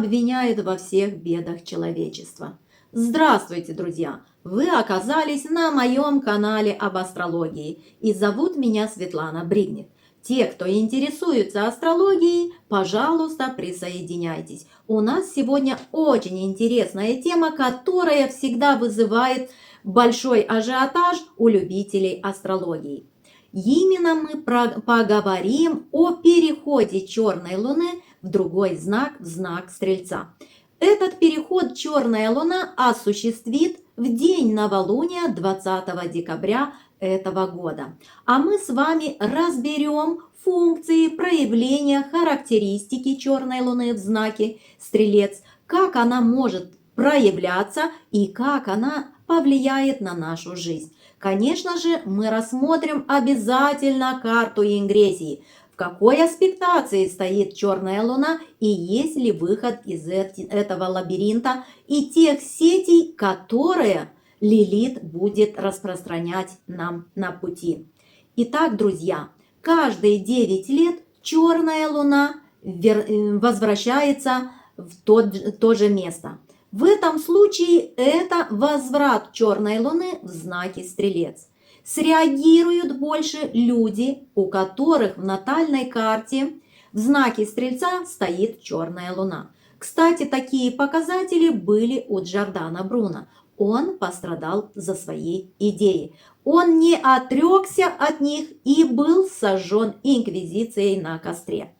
обвиняет во всех бедах человечества. Здравствуйте, друзья! Вы оказались на моем канале об астрологии, и зовут меня Светлана Бригнет. Те, кто интересуется астрологией, пожалуйста, присоединяйтесь. У нас сегодня очень интересная тема, которая всегда вызывает большой ажиотаж у любителей астрологии. Именно мы поговорим о переходе черной луны в другой знак, в знак Стрельца. Этот переход черная луна осуществит в день новолуния 20 декабря этого года. А мы с вами разберем функции, проявления, характеристики черной луны в знаке Стрелец, как она может проявляться и как она повлияет на нашу жизнь. Конечно же, мы рассмотрим обязательно карту ингрессии, в какой аспектации стоит черная луна и есть ли выход из этого лабиринта и тех сетей, которые Лилит будет распространять нам на пути. Итак, друзья, каждые 9 лет черная луна возвращается в то же место. В этом случае это возврат черной луны в знаке Стрелец. Среагируют больше люди, у которых в натальной карте в знаке Стрельца стоит черная луна. Кстати, такие показатели были у Джордано Бруно. Он пострадал за свои идеи. Он не отрекся от них и был сожжен инквизицией на костре.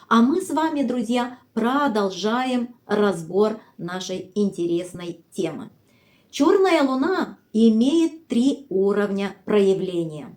А мы с вами, друзья, продолжаем разбор нашей интересной темы. Черная луна имеет 3 уровня проявления.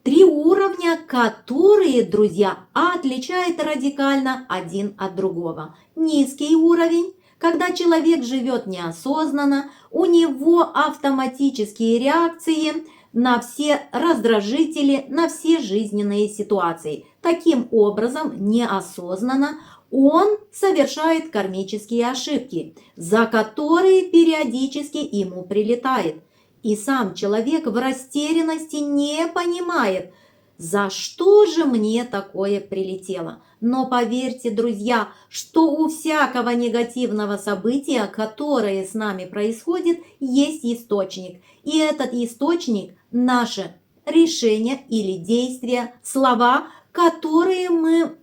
3 уровня, которые, друзья, отличают радикально один от другого. Низкий уровень, когда человек живет неосознанно, у него автоматические реакции на все раздражители, на все жизненные ситуации. Таким образом, неосознанно он совершает кармические ошибки, за которые периодически ему прилетает. И сам человек в растерянности не понимает, за что же мне такое прилетело. Но поверьте, друзья, что у всякого негативного события, которое с нами происходит, есть источник. И этот источник – наше решение или действия, слова, которые мы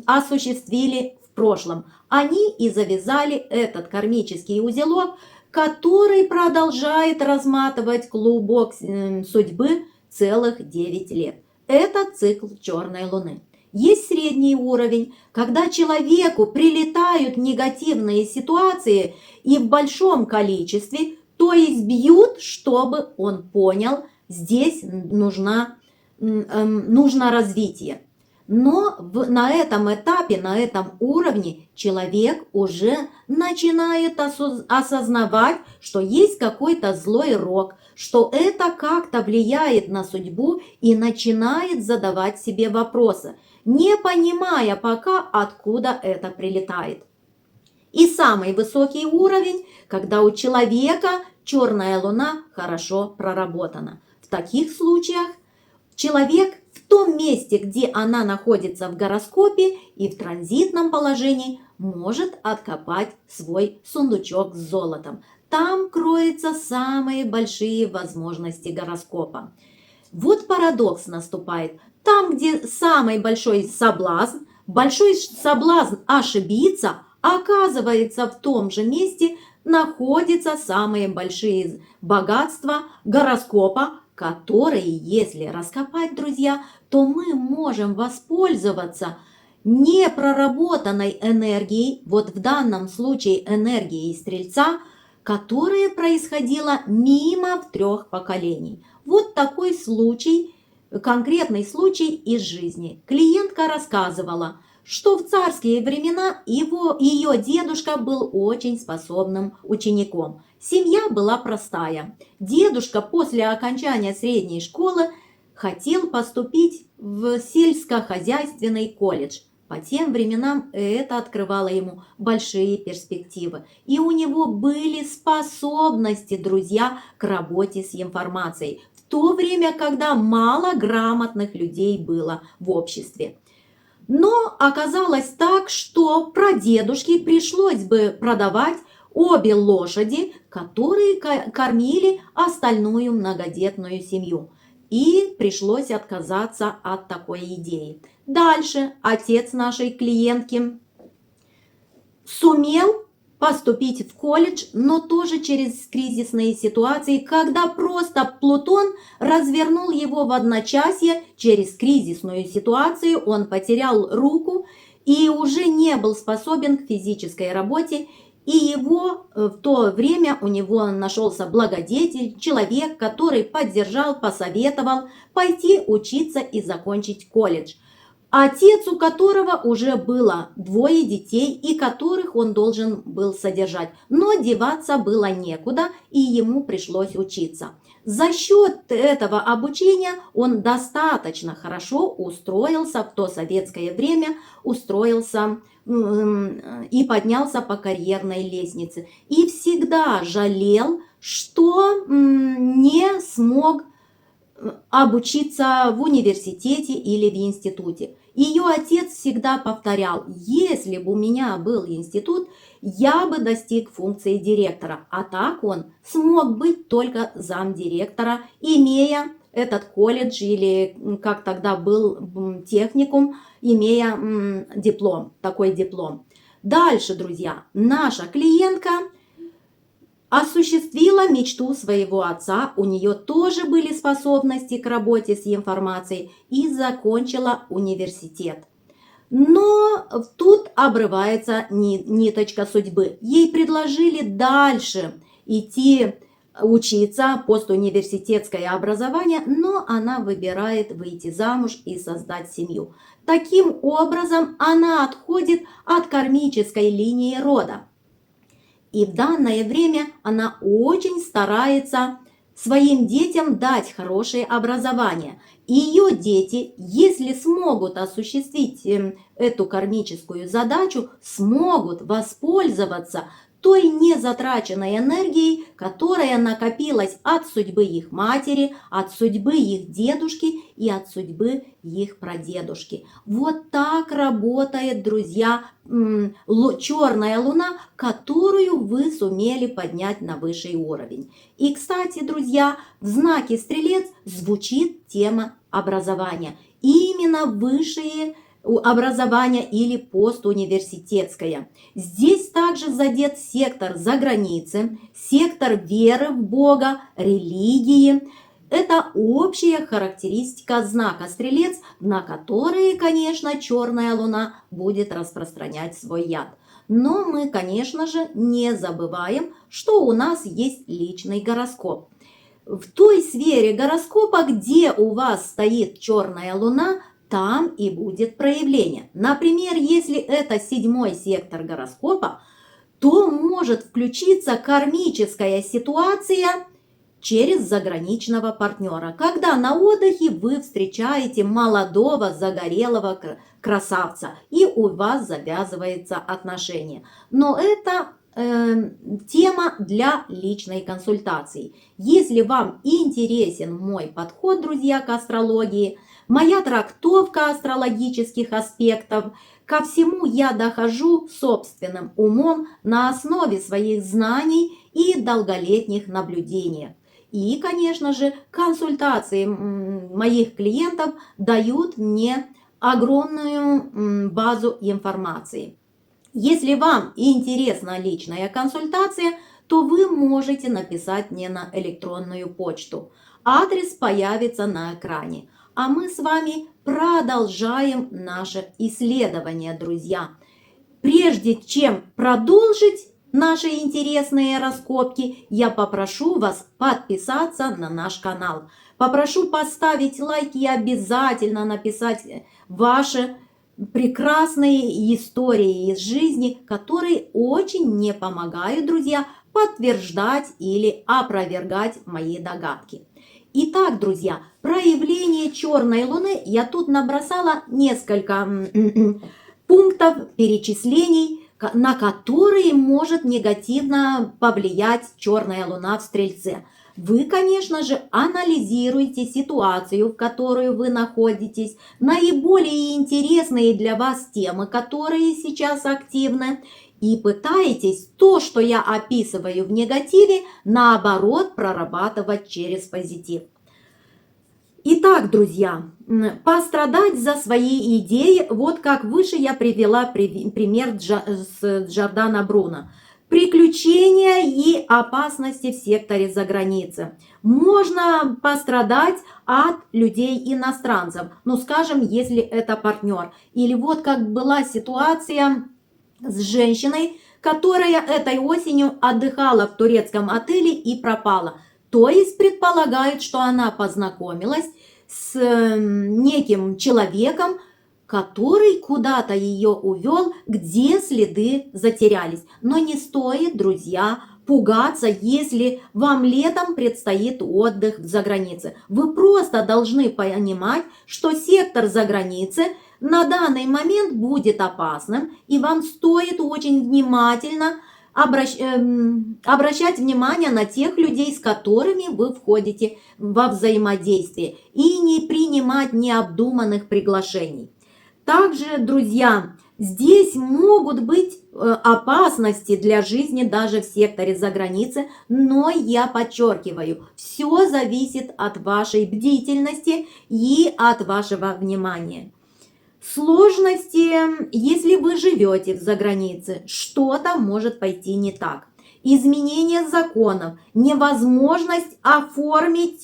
осуществили в прошлом. Они и завязали этот кармический узелок, который продолжает разматывать клубок судьбы целых 9 лет. Это цикл черной луны. Есть средний уровень, когда человеку прилетают негативные ситуации и в большом количестве, то есть бьют, чтобы он понял, здесь нужно развитие. Но на этом этапе, на этом уровне человек уже начинает осознавать, что есть какой-то злой рок, что это как-то влияет на судьбу и начинает задавать себе вопросы, не понимая пока, откуда это прилетает. И самый высокий уровень, когда у человека черная луна хорошо проработана. В таких случаях человек в том месте, где она находится в гороскопе и в транзитном положении, может откопать свой сундучок с золотом. Там кроются самые большие возможности гороскопа. Вот парадокс наступает. Там, где самый большой соблазн ошибиться, оказывается, в том же месте находятся самые большие богатства гороскопа, которые, если раскопать, друзья, то мы можем воспользоваться непроработанной энергией, вот в данном случае энергией Стрельца, которая происходила мимо в 3 поколений. Вот такой случай, конкретный случай из жизни. Клиентка рассказывала, что в царские времена ее дедушка был очень способным учеником. Семья была простая. Дедушка после окончания средней школы хотел поступить в сельскохозяйственный колледж. По тем временам это открывало ему большие перспективы. И у него были способности, друзья, к работе с информацией. В то время, когда мало грамотных людей было в обществе. Но оказалось так, что прадедушке пришлось бы продавать обе лошади, которые кормили остальную многодетную семью. И пришлось отказаться от такой идеи. Дальше отец нашей клиентки сумел поступить в колледж, но тоже через кризисные ситуации, когда просто Плутон развернул его в одночасье. Через кризисную ситуацию он потерял руку и уже не был способен к физической работе. И его в то время у него нашелся благодетель, человек, который поддержал, посоветовал пойти учиться и закончить колледж. Отец, у которого уже было 2 детей и которых он должен был содержать. Но деваться было некуда, и ему пришлось учиться. За счет этого обучения он достаточно хорошо устроился в то советское время, устроился и поднялся по карьерной лестнице. И всегда жалел, что не смог обучиться в университете или в институте. Ее отец всегда повторял: если бы у меня был институт, я бы достиг функции директора. А так он смог быть только замдиректора, имея этот колледж или, как тогда был, техникум, имея диплом, такой диплом. Дальше, друзья, наша клиентка осуществила мечту своего отца, у нее тоже были способности к работе с информацией, и закончила университет. Но тут обрывается ниточка судьбы. Ей предложили дальше идти учиться, постуниверситетское образование, но она выбирает выйти замуж и создать семью. Таким образом, она отходит от кармической линии рода. И в данное время она очень старается своим детям дать хорошее образование. Ее дети, если смогут осуществить эту кармическую задачу, смогут воспользоваться той незатраченной энергией, которая накопилась от судьбы их матери, от судьбы их дедушки и от судьбы их прадедушки. Вот так работает, друзья, черная луна, которую вы сумели поднять на высший уровень. И, кстати, друзья, в знаке Стрелец звучит тема образования. Именно высшие образование или постуниверситетское. Здесь также задет сектор заграницы, сектор веры в Бога, религии. Это общая характеристика знака Стрелец, на которые, конечно, черная луна будет распространять свой яд. Но мы, конечно же, не забываем, что у нас есть личный гороскоп. В той сфере гороскопа, где у вас стоит черная луна, там и будет проявление. Например, если это 7-й сектор гороскопа, то может включиться кармическая ситуация через заграничного партнера, когда на отдыхе вы встречаете молодого загорелого красавца и у вас завязывается отношение. Но это тема для личной консультации. Если вам интересен мой подход, друзья, к астрологии, моя трактовка астрологических аспектов, ко всему я дохожу собственным умом на основе своих знаний и долголетних наблюдений. И, конечно же, консультации моих клиентов дают мне огромную базу информации. Если вам интересна личная консультация, то вы можете написать мне на электронную почту. Адрес появится на экране. А мы с вами продолжаем наше исследование, друзья. Прежде чем продолжить наши интересные раскопки, я попрошу вас подписаться на наш канал. Попрошу поставить лайк и обязательно написать ваши прекрасные истории из жизни, которые очень мне помогают, друзья, подтверждать или опровергать мои догадки. Итак, друзья, проявление черной луны, я тут набросала несколько пунктов перечислений, на которые может негативно повлиять черная луна в Стрельце. Вы, конечно же, анализируете ситуацию, в которой вы находитесь, наиболее интересные для вас темы, которые сейчас активны, и пытаетесь то, что я описываю в негативе, наоборот прорабатывать через позитив. Итак, друзья, пострадать за свои идеи, вот как выше я привела пример с Джордано Бруно. Приключения и опасности в секторе за границей. Можно пострадать от людей-иностранцев, ну скажем, если это партнер. Или вот как была ситуация с женщиной, которая этой осенью отдыхала в турецком отеле и пропала. То есть предполагают, что она познакомилась с неким человеком, который куда-то ее увел, где следы затерялись. Но не стоит, друзья, пугаться, если вам летом предстоит отдых за границей. Вы просто должны понимать, что сектор за границей на данный момент будет опасным, и вам стоит очень внимательно обращать внимание на тех людей, с которыми вы входите во взаимодействие, и не принимать необдуманных приглашений. Также, друзья, здесь могут быть опасности для жизни даже в секторе за границей, но я подчеркиваю, все зависит от вашей бдительности и от вашего внимания. Сложности, если вы живете за границей, что-то может пойти не так. Изменение законов, невозможность оформить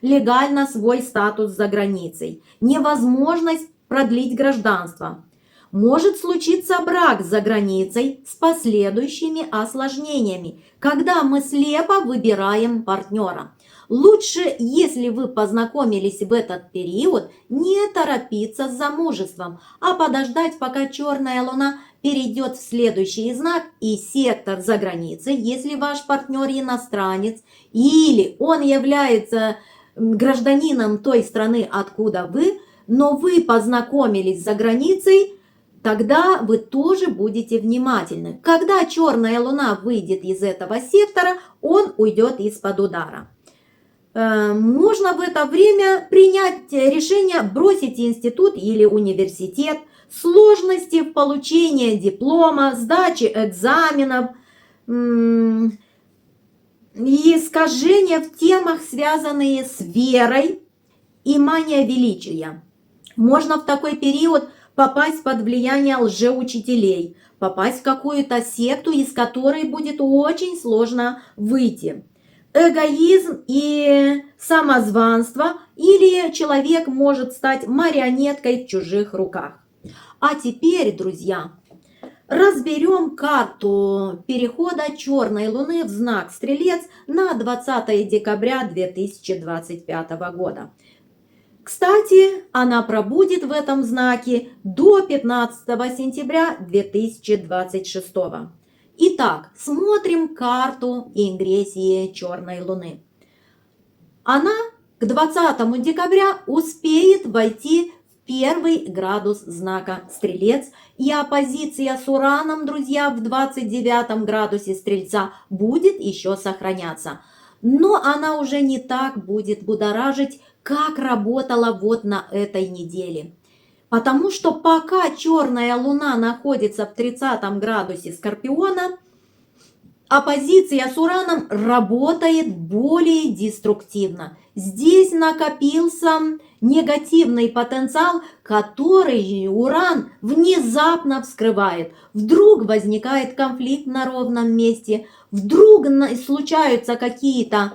легально свой статус за границей, невозможность продлить гражданство. Может случиться брак за границей с последующими осложнениями, когда мы слепо выбираем партнера. Лучше, если вы познакомились в этот период, не торопиться с замужеством, а подождать, пока черная луна перейдет в следующий знак и сектор за границей, если ваш партнер иностранец или он является гражданином той страны, откуда вы, но вы познакомились за границей, тогда вы тоже будете внимательны. Когда черная луна выйдет из этого сектора, он уйдет из-под удара. Можно в это время принять решение бросить институт или университет, сложности в получении диплома, сдаче экзаменов, и искажения в темах, связанные с верой и мания величия. Можно в такой период попасть под влияние лжеучителей, попасть в какую-то секту, из которой будет очень сложно выйти. Эгоизм и самозванство, или человек может стать марионеткой в чужих руках. А теперь, друзья, разберем карту перехода черной луны в знак Стрелец на 20 декабря 2025 года. Кстати, она пробудет в этом знаке до 15 сентября 2026 года. Итак, смотрим карту ингрессии черной луны. Она к 20 декабря успеет войти в 1 градус знака Стрелец, и оппозиция с Ураном, друзья, в 29 градусе Стрельца будет еще сохраняться. Но она уже не так будет будоражить, как работала вот на этой неделе. Потому что пока черная луна находится в 30 градусе Скорпиона, оппозиция с Ураном работает более деструктивно. Здесь накопился негативный потенциал, который Уран внезапно вскрывает. Вдруг возникает конфликт на ровном месте, вдруг случаются какие-то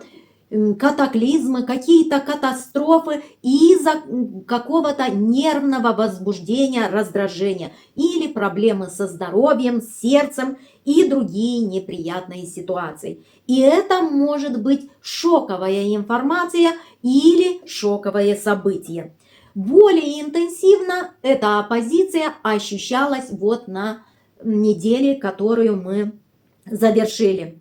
катаклизмы, какие-то катастрофы из-за какого-то нервного возбуждения, раздражения или проблемы со здоровьем, с сердцем и другие неприятные ситуации. И это может быть шоковая информация или шоковое событие. Более интенсивно эта оппозиция ощущалась вот на неделе, которую мы завершили.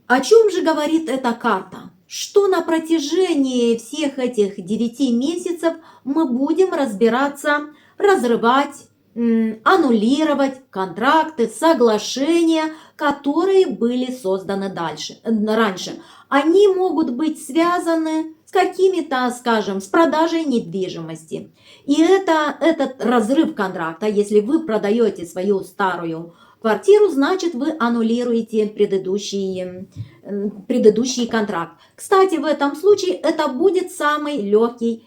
О чем же говорит эта карта? Что на протяжении всех этих 9 месяцев мы будем разбираться, разрывать, аннулировать контракты, соглашения, которые были созданы раньше. они могут быть связаны с какими-то, скажем, с продажей недвижимости. И этот разрыв контракта, если вы продаете свою старую квартиру, значит, вы аннулируете предыдущий контракт. Кстати, в этом случае это будет самый легкий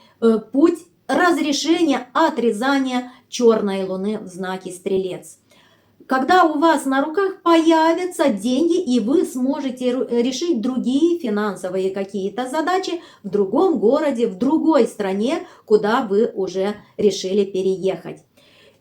путь разрешения отрезания черной луны в знаке Стрелец. Когда у вас на руках появятся деньги, и вы сможете решить другие финансовые какие-то задачи в другом городе, в другой стране, куда вы уже решили переехать.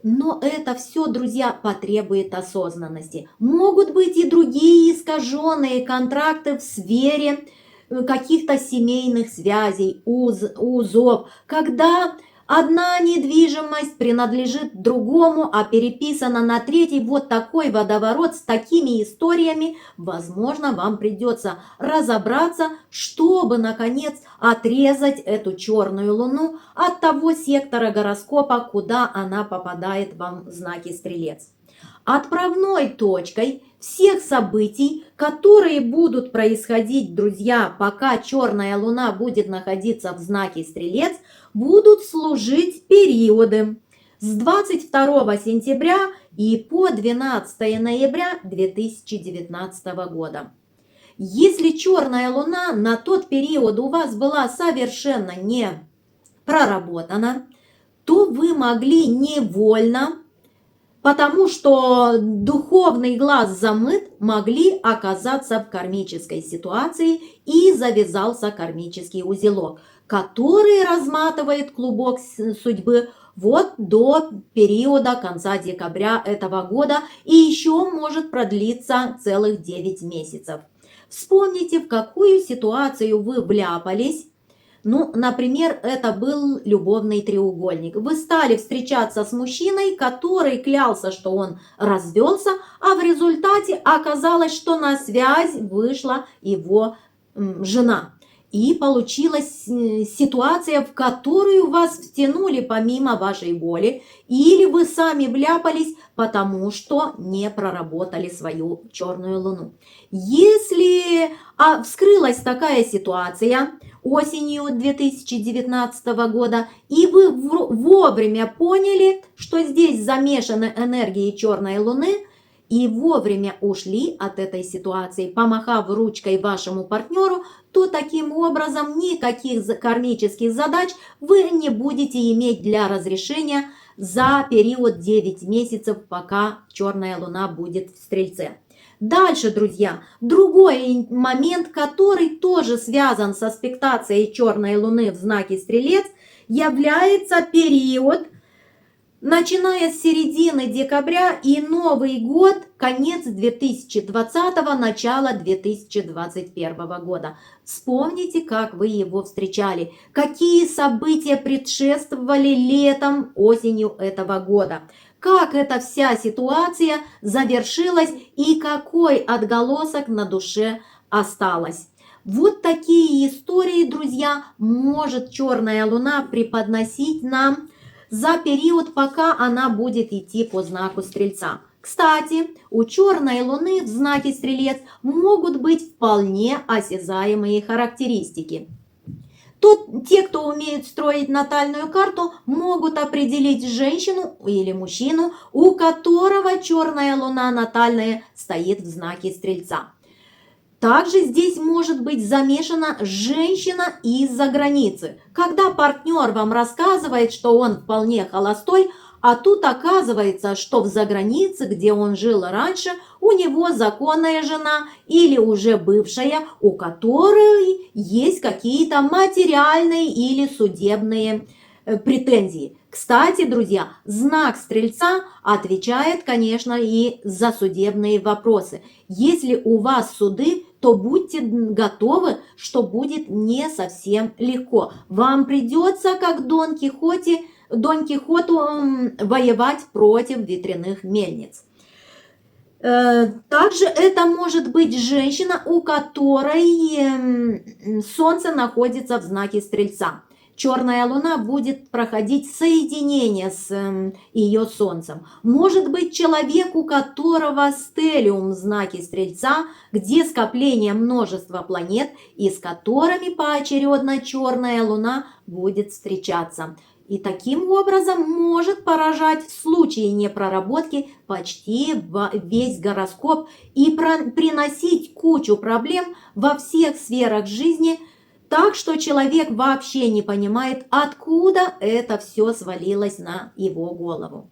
Но это все, друзья, потребует осознанности. Могут быть и другие искаженные контракты в сфере каких-то семейных связей, узов, когда одна недвижимость принадлежит другому, а переписана на третий. Вот такой водоворот с такими историями. Возможно, вам придется разобраться, чтобы, наконец, отрезать эту черную луну от того сектора гороскопа, куда она попадает вам в знаке Стрелец. Отправной точкой всех событий, которые будут происходить, друзья, пока черная луна будет находиться в знаке Стрелец, будут служить периоды с 22 сентября и по 12 ноября 2019 года. Если черная луна на тот период у вас была совершенно не проработана, то вы могли невольно, потому что духовный глаз замыт, могли оказаться в кармической ситуации, и завязался кармический узелок, который разматывает клубок судьбы вот до периода конца декабря этого года и еще может продлиться целых 9 месяцев. Вспомните, в какую ситуацию вы вляпались. Ну, например, это был любовный треугольник. Вы стали встречаться с мужчиной, который клялся, что он развелся, а в результате оказалось, что на связь вышла его жена. И получилась ситуация, в которую вас втянули помимо вашей воли, или вы сами вляпались, потому что не проработали свою черную луну. Если вскрылась такая ситуация осенью 2019 года, и вы вовремя поняли, что здесь замешаны энергии черной луны, и вовремя ушли от этой ситуации, помахав ручкой вашему партнеру, то таким образом никаких кармических задач вы не будете иметь для разрешения за период 9 месяцев, пока черная луна будет в Стрельце. Дальше, друзья, другой момент, который тоже связан с аспектацией черной луны в знаке Стрелец, является период, начиная с середины декабря и Новый год, конец 2020, начало 2021 года. Вспомните, как вы его встречали, какие события предшествовали летом, осенью этого года, как эта вся ситуация завершилась и какой отголосок на душе осталось. Вот такие истории, друзья, может черная луна преподносить нам за период, пока она будет идти по знаку Стрельца. Кстати, у черной луны в знаке Стрелец могут быть вполне осязаемые характеристики. Те, кто умеет строить натальную карту, могут определить женщину или мужчину, у которого черная луна натальная стоит в знаке Стрельца. Также здесь может быть замешана женщина из-за границы, когда партнер вам рассказывает, что он вполне холостой, а тут оказывается, что в загранице, где он жил раньше, у него законная жена или уже бывшая, у которой есть какие-то материальные или судебные претензии. Кстати, друзья, знак Стрельца отвечает, конечно, и за судебные вопросы. Если у вас суды, то будьте готовы, что будет не совсем легко. Вам придется, как Дон Кихоту, воевать против ветряных мельниц. Также это может быть женщина, у которой Солнце находится в знаке Стрельца. черная луна будет проходить соединение с ее Солнцем. Может быть, человек, у которого стелиум в знаке Стрельца, где скопление множества планет, и с которыми поочередно черная луна будет встречаться. И таким образом может поражать в случае непроработки почти весь гороскоп и приносить кучу проблем во всех сферах жизни, так что человек вообще не понимает, откуда это все свалилось на его голову.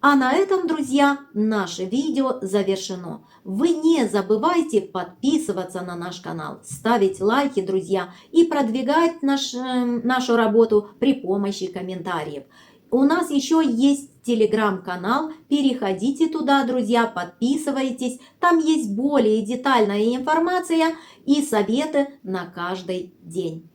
А на этом, друзья, наше видео завершено. Вы не забывайте подписываться на наш канал, ставить лайки, друзья, и продвигать нашу работу при помощи комментариев. У нас еще есть телеграм-канал, переходите туда, друзья, подписывайтесь. Там есть более детальная информация и советы на каждый день.